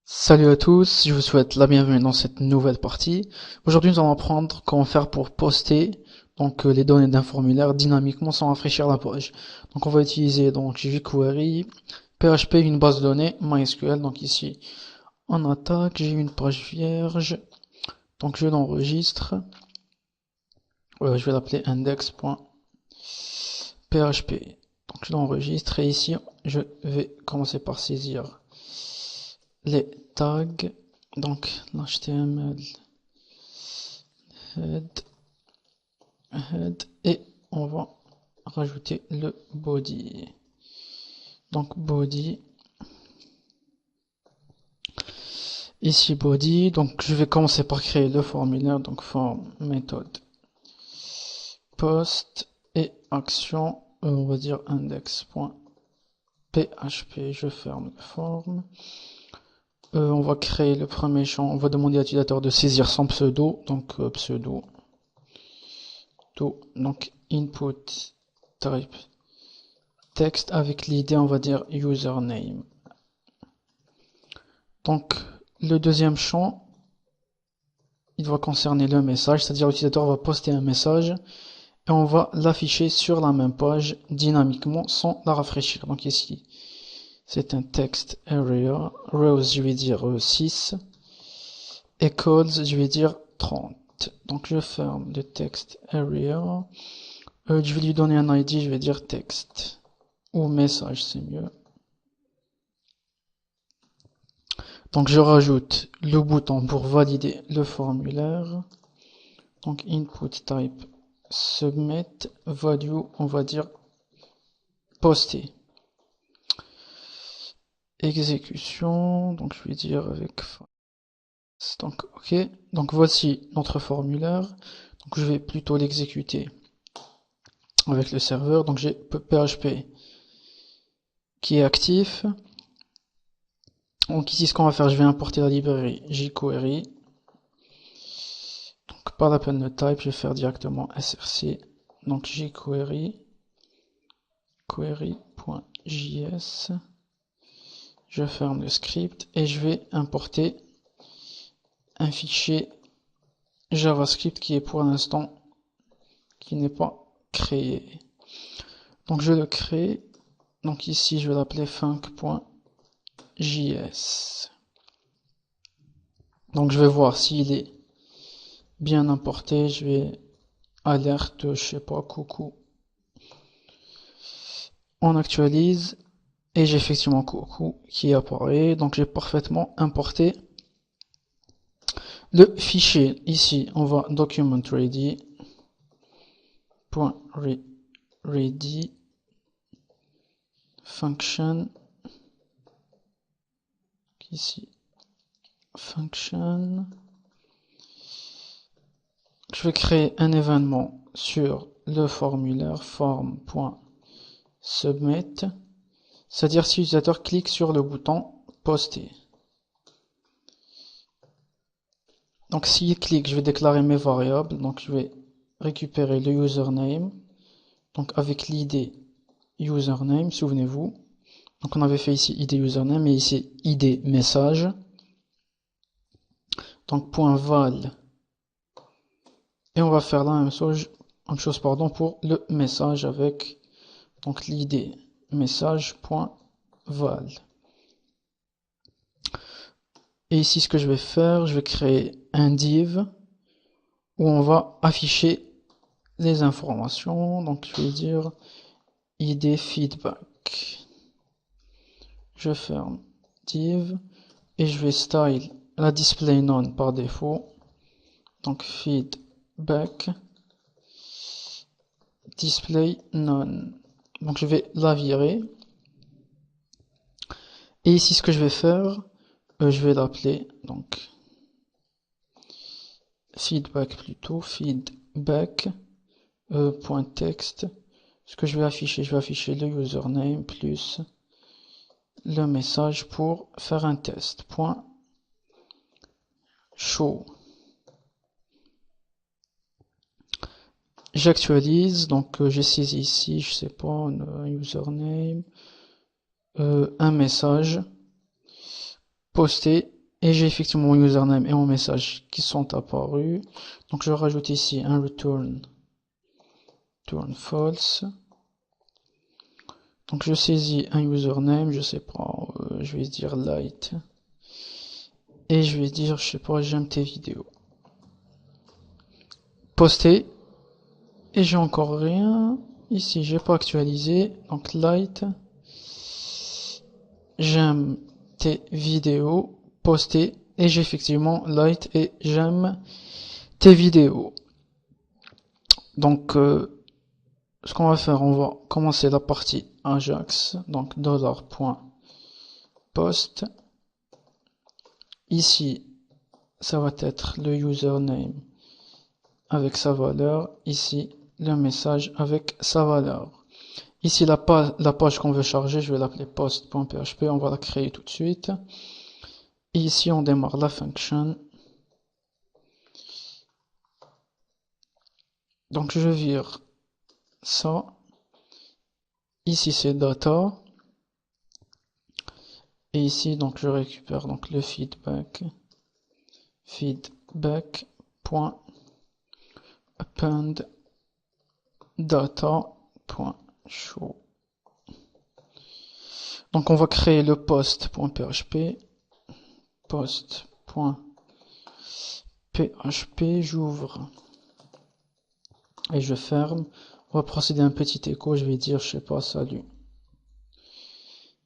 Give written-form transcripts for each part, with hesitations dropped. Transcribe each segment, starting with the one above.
Salut à tous, je vous souhaite la bienvenue dans cette nouvelle partie. Aujourd'hui, nous allons apprendre comment faire pour poster les données d'un formulaire dynamiquement sans rafraîchir la page. Donc on va utiliser jQuery, PHP, une base de données, MySQL. Donc ici, en attaque, j'ai une page vierge. Donc je l'enregistre. Je vais l'appeler index.php. Donc je l'enregistre et ici, je vais commencer par saisir les tags, donc l'HTML head, et on va rajouter le body. Donc body, ici body, donc je vais commencer par créer le formulaire, donc form méthode post et action, on va dire index.php, je ferme le form. On va créer le premier champ, on va demander à l'utilisateur de saisir son pseudo, donc pseudo, donc input type texte avec l'idée, on va dire username. Donc le deuxième champ, il va concerner le message, c'est-à-dire l'utilisateur va poster un message et on va l'afficher sur la même page dynamiquement sans la rafraîchir. Donc ici, c'est un text area, rows je vais dire 6 et codes je vais dire 30. Donc je ferme le text area, je vais lui donner un ID, je vais dire texte ou message, c'est mieux. Donc je rajoute le bouton pour valider le formulaire. Donc input type submit value, on va dire poster. Exécution, donc je vais dire avec donc ok. Donc voici notre formulaire. Donc je vais plutôt l'exécuter avec le serveur. Donc j'ai PHP qui est actif. Donc ici ce qu'on va faire, je vais importer la librairie jQuery. Donc pas la peine de type, je vais faire directement src. Donc jQuery query.js. Je ferme le script et je vais importer un fichier JavaScript qui est pour l'instant qui n'est pas créé. Donc je le crée. Donc ici je vais l'appeler func.js. Donc je vais voir s'il est bien importé. Je vais alerte, je sais pas, coucou. On actualise et j'ai effectivement coucou qui apparaît. Donc j'ai parfaitement importé le fichier. Ici on va document ready function, ici function. Je vais créer un événement sur le formulaire form.submit, c'est-à-dire si l'utilisateur clique sur le bouton poster. Donc s'il clique, je vais déclarer mes variables. Donc je vais récupérer le username, donc avec l'id username, souvenez-vous. Donc on avait fait ici id username et ici id message. Donc .val. Et on va faire la même chose pour le message avec donc l'id message.val. Et ici ce que je vais faire, je vais créer un div où on va afficher les informations. Donc je vais dire id feedback. Je ferme div et je vais style la display none par défaut. Donc feedback display none. Donc je vais la virer. Et ici ce que je vais faire, je vais l'appeler donc feedback plutôt, feedback .text. Ce que je vais afficher le username plus le message pour faire un test. Show. J'actualise, donc j'ai saisi ici, je sais pas, un username, un message, posté, et j'ai effectivement mon username et mon message qui sont apparus. Donc je rajoute ici un return false. Donc je saisis un username, je sais pas, je vais dire light, et je vais dire, je sais pas, j'aime tes vidéos. Poster, et j'ai encore rien. Ici j'ai pas actualisé, donc light, j'aime tes vidéos, poster, et j'ai effectivement light et j'aime tes vidéos. Donc ce qu'on va faire, on va commencer la partie Ajax, donc $.post. Ici ça va être le username avec sa valeur, ici le message avec sa valeur. Ici la page qu'on veut charger, je vais l'appeler post.php, on va la créer tout de suite. Et ici on démarre la function. Donc je vire ça. Ici c'est data. Et ici donc je récupère donc le feedback.append data.show. Donc on va créer le post.php, post.php, j'ouvre et je ferme. On va procéder à un petit écho, je vais dire, je sais pas, salut.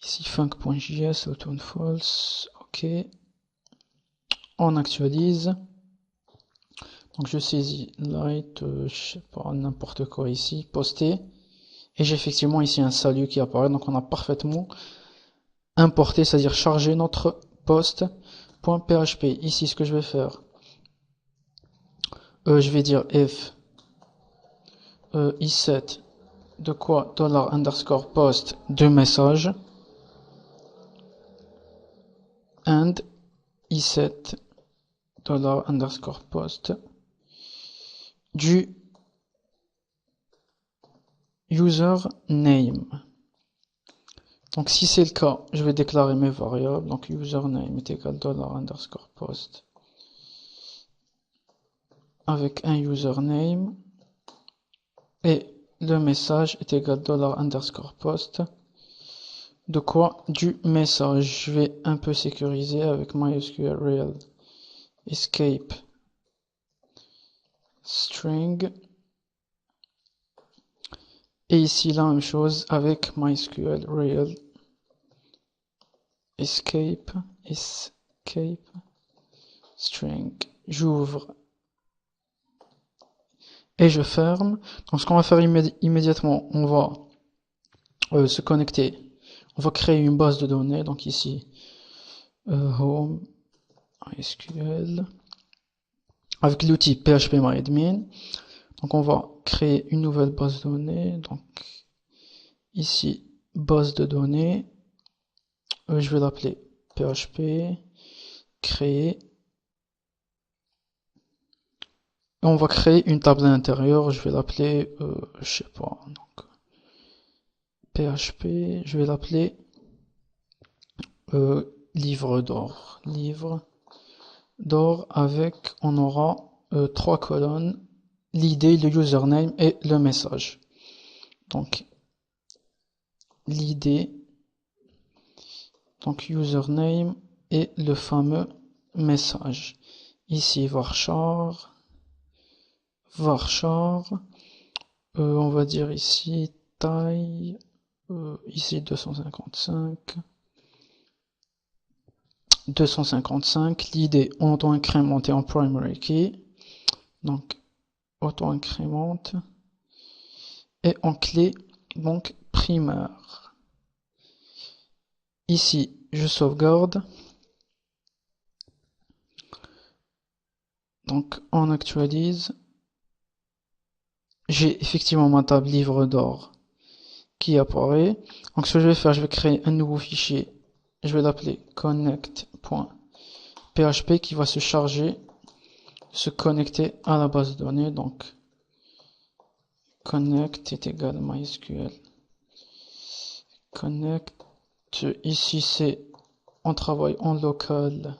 Ici func.js, return false, ok. On actualise. Donc je saisis light, je sais pas, n'importe quoi ici, poster. Et j'ai effectivement ici un salut qui apparaît, donc on a parfaitement importé, c'est-à-dire chargé notre post.php. Ici, ce que je vais faire, je vais dire if iset de quoi $_post de message and iset $_post du username. Donc si c'est le cas, je vais déclarer mes variables. Donc username est égal $_post avec un username et le message est égal $_post de quoi? Du message. Je vais un peu sécuriser avec MySQL real escape string. Et ici la même chose avec MySQL real escape string. J'ouvre et je ferme. Donc ce qu'on va faire immédiatement, on va se connecter. On va créer une base de données. Donc ici home MySQL avec l'outil phpMyAdmin. Donc on va créer une nouvelle base de données. Donc ici base de données. Je vais l'appeler php créer. Et on va créer une table à l'intérieur. Je vais l'appeler, je sais pas. Donc php. Je vais l'appeler livre d'or. Livre d'or avec, on aura 3 colonnes, l'id, le username et le message. Donc l'id, donc username et le fameux message. Ici varchar, on va dire ici taille, ici 255, l'id auto-incrémenté en primary key, donc auto-incrémente, et en clé, donc primaire. Ici, je sauvegarde, donc on actualise, j'ai effectivement ma table livre d'or qui apparaît. Donc ce que je vais faire, je vais créer un nouveau fichier, je vais l'appeler connect.php qui va se charger, se connecter à la base de données. Donc connect est égal à MySQL connect, ici c'est on travaille en local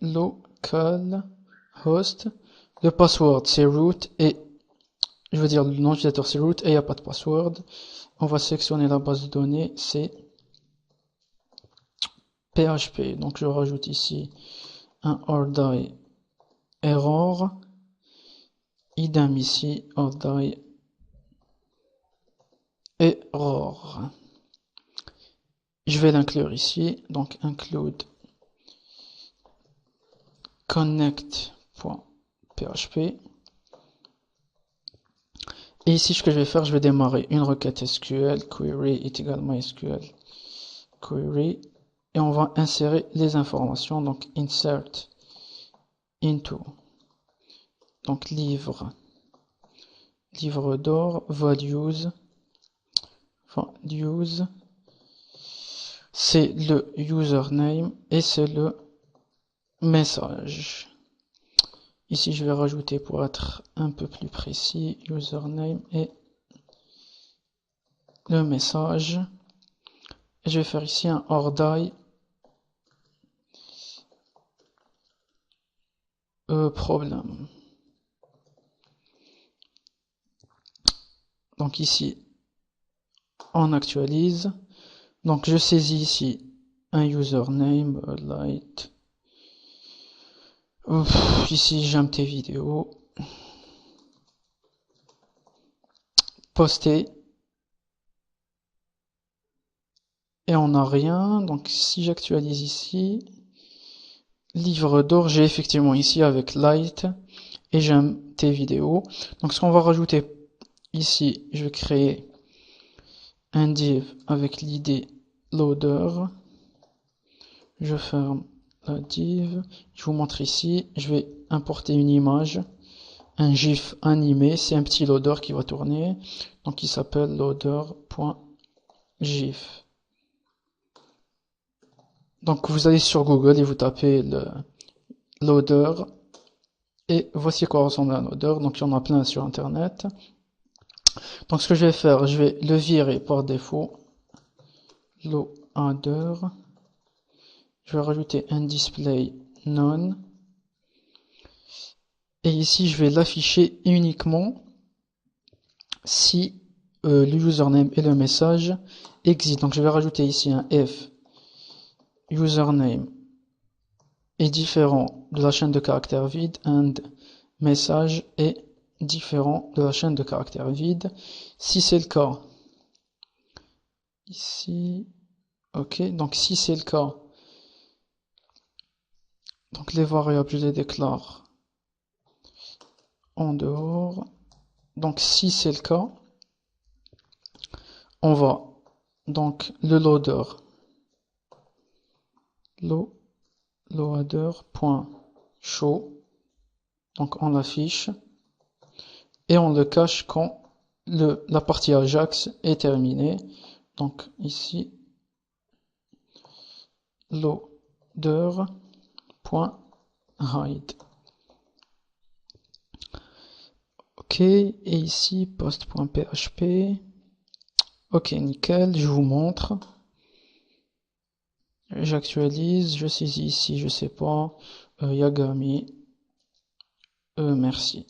localhost. Le password c'est root et je veux dire le nom d'utilisateur c'est root et il n'y a pas de password. On va sélectionner la base de données, c'est PHP. Donc je rajoute ici un ordi error. Idem ici, ordi error. Je vais l'inclure ici, donc include connect.php. Et ici, ce que je vais faire, je vais démarrer une requête SQL, query est égal MySQL query, et on va insérer les informations, donc insert into, donc livre d'or, values, c'est le username et c'est le message. Ici, je vais rajouter pour être un peu plus précis, username et le message. Et je vais faire ici un ordi problème. Donc ici, on actualise. Donc je saisis ici un username, light. Ici, j'aime tes vidéos. Poster. Et on n'a rien. Donc si j'actualise ici, livre d'or, j'ai effectivement ici avec light. Et j'aime tes vidéos. Donc ce qu'on va rajouter ici, je vais créer un div avec l'id loader. Je ferme la div. Je vous montre ici. Je vais importer une image, un GIF animé. C'est un petit loader qui va tourner. Donc il s'appelle loader.gif. Donc vous allez sur Google et vous tapez le loader. Et voici à quoi ressemble un loader. Donc il y en a plein sur internet. Donc ce que je vais faire, je vais le virer par défaut. Loader. Je vais rajouter un display none. Et ici, je vais l'afficher uniquement si le username et le message existent. Donc je vais rajouter ici un if username est différent de la chaîne de caractères vide and message est différent de la chaîne de caractères vide. Si c'est le cas, ici, ok, donc si c'est le cas, donc les variables, je les déclare en dehors. Donc si c'est le cas, on va donc le loader.show, donc on l'affiche et on le cache quand la partie Ajax est terminée. Donc ici loader.hide. Ok, et ici post.php. Ok, nickel, je vous montre. J'actualise, je saisis ici, je sais pas, Yagami, merci.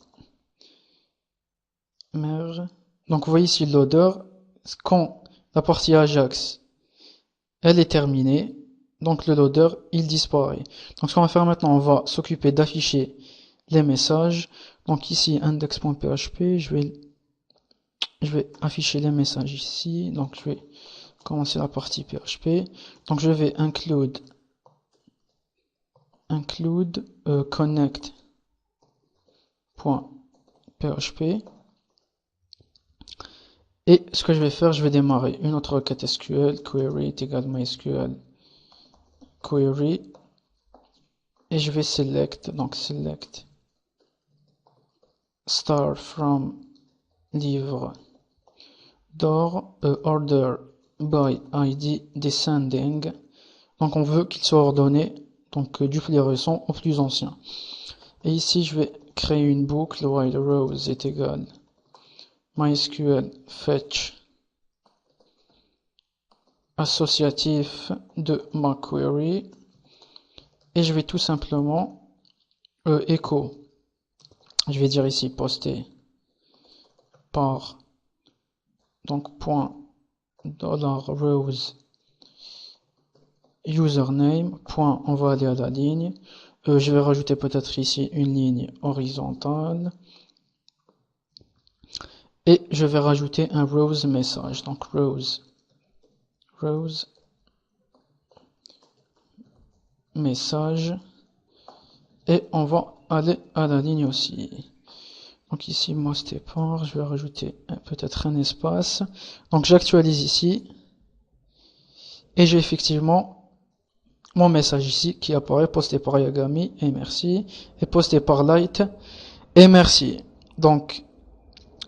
Donc vous voyez ici le loader, quand la partie Ajax, elle est terminée, donc le loader, il disparaît. Donc ce qu'on va faire maintenant, on va s'occuper d'afficher les messages. Donc ici, index.php, je vais afficher les messages ici. Donc je vais commencer la partie PHP. Donc je vais include connect.php. Et ce que je vais faire, je vais démarrer une autre requête SQL, query est égal MySQL query. Et je vais select star from livre d'or, order by ID descending. Donc on veut qu'il soit ordonné donc du plus récent au plus ancien. Et ici je vais créer une boucle while rows est égal MySQL fetch associatif de ma query et je vais tout simplement echo. Je vais dire ici poster par donc point $rows username point, on va aller à la ligne. Je vais rajouter peut-être ici une ligne horizontale et je vais rajouter un rows message. Donc rows message et on va aller à la ligne aussi. Donc ici most départ, je vais rajouter peut-être un espace. Donc j'actualise ici et j'ai effectivement mon message ici qui apparaît posté par Yagami et merci et posté par Light et merci. Donc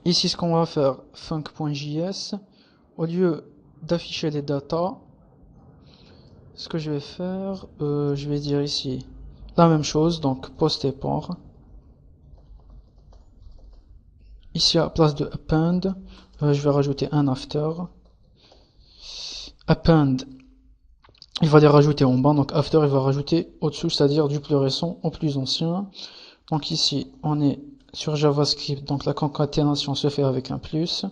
ici ce qu'on va faire func.js, au lieu d'afficher les datas, ce que je vais faire, je vais dire ici la même chose, donc posté par. Ici à la place de append, je vais rajouter un after. Append, il va les rajouter en bas, donc after il va rajouter au-dessous, c'est-à-dire du plus récent au plus ancien. Donc ici on est sur JavaScript, donc la concaténation se fait avec un plus,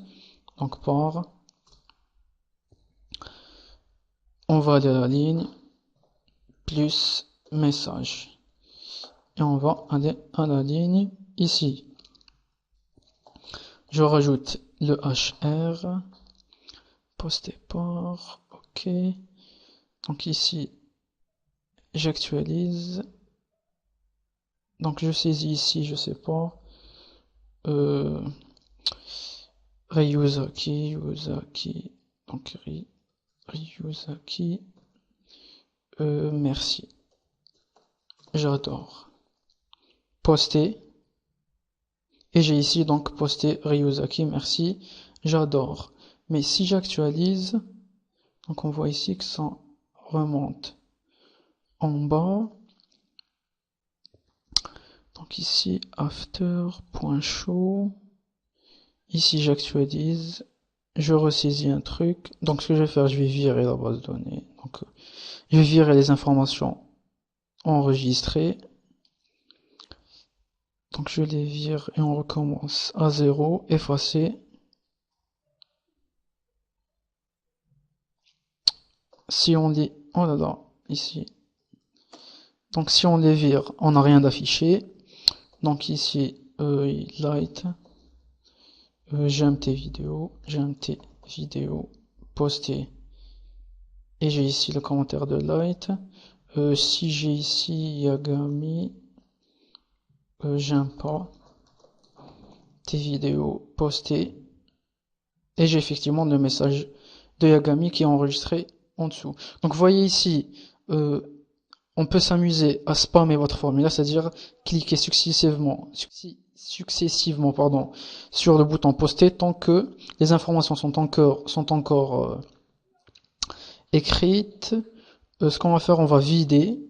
donc par. On va aller à la ligne plus message et on va aller à la ligne ici. Je rajoute le hr posté par, ok. Donc ici j'actualise, donc je saisis ici, je sais pas, reuse key, use key, donc reuse key, merci, j'adore, poster, et j'ai ici donc posté reuse key, merci, j'adore. Mais si j'actualise, donc on voit ici que ça remonte en bas. Donc ici after.show, ici j'actualise, je ressaisis un truc. Donc ce que je vais faire, je vais virer la base de données. Donc je vais virer les informations enregistrées. Donc je les vire et on recommence à 0, effacer. Si on les, oh là là, ici. Donc si on les vire, on n'a rien d'affiché. Donc ici, light, j'aime tes vidéos, poster. Et j'ai ici le commentaire de light. Si j'ai ici Yagami, j'aime pas tes vidéos, poster. Et j'ai effectivement le message de Yagami qui est enregistré en dessous. Donc vous voyez ici, on peut s'amuser à spammer votre formulaire, c'est-à-dire cliquer successivement, sur le bouton poster tant que les informations sont encore écrites. Ce qu'on va faire, on va vider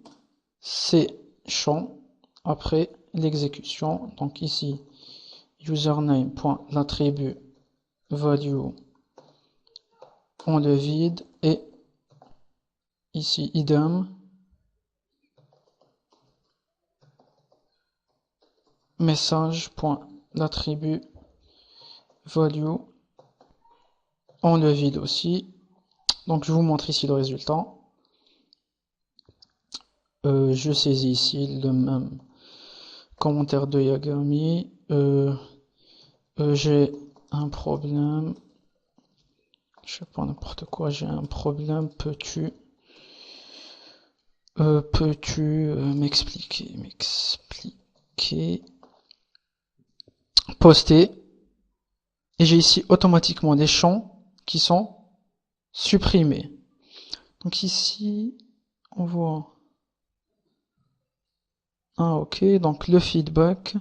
ces champs après l'exécution. Donc ici, username.l'attribut value, on le vide et ici idem. Message.l'attribut value, on le vide aussi. Donc je vous montre ici le résultat. Je saisis ici le même commentaire de Yagami. J'ai un problème. Je sais pas n'importe quoi. J'ai un problème. Peux-tu m'expliquer poster. Et j'ai ici automatiquement des champs qui sont supprimés. Donc ici, on voit. Ah ok, donc le feedback,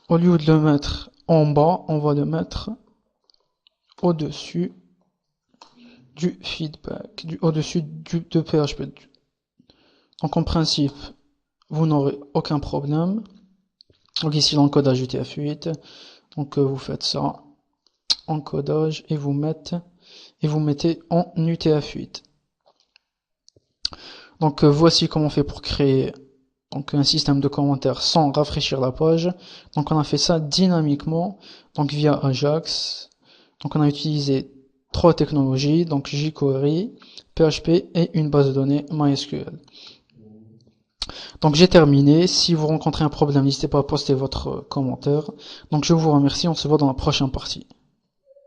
au lieu de le mettre en bas, on va le mettre au-dessus du feedback, au-dessus de PHP. Donc en principe, vous n'aurez aucun problème. Donc ici l'encodage UTF-8, donc vous faites ça, encodage, et vous mettez et vous mettez en UTF-8. Donc voici comment on fait pour créer donc un système de commentaires sans rafraîchir la page. Donc on a fait ça dynamiquement, donc via Ajax. Donc on a utilisé 3 technologies, donc jQuery, PHP et une base de données MySQL. Donc j'ai terminé. Si vous rencontrez un problème, n'hésitez pas à poster votre commentaire. Donc je vous remercie, on se voit dans la prochaine partie.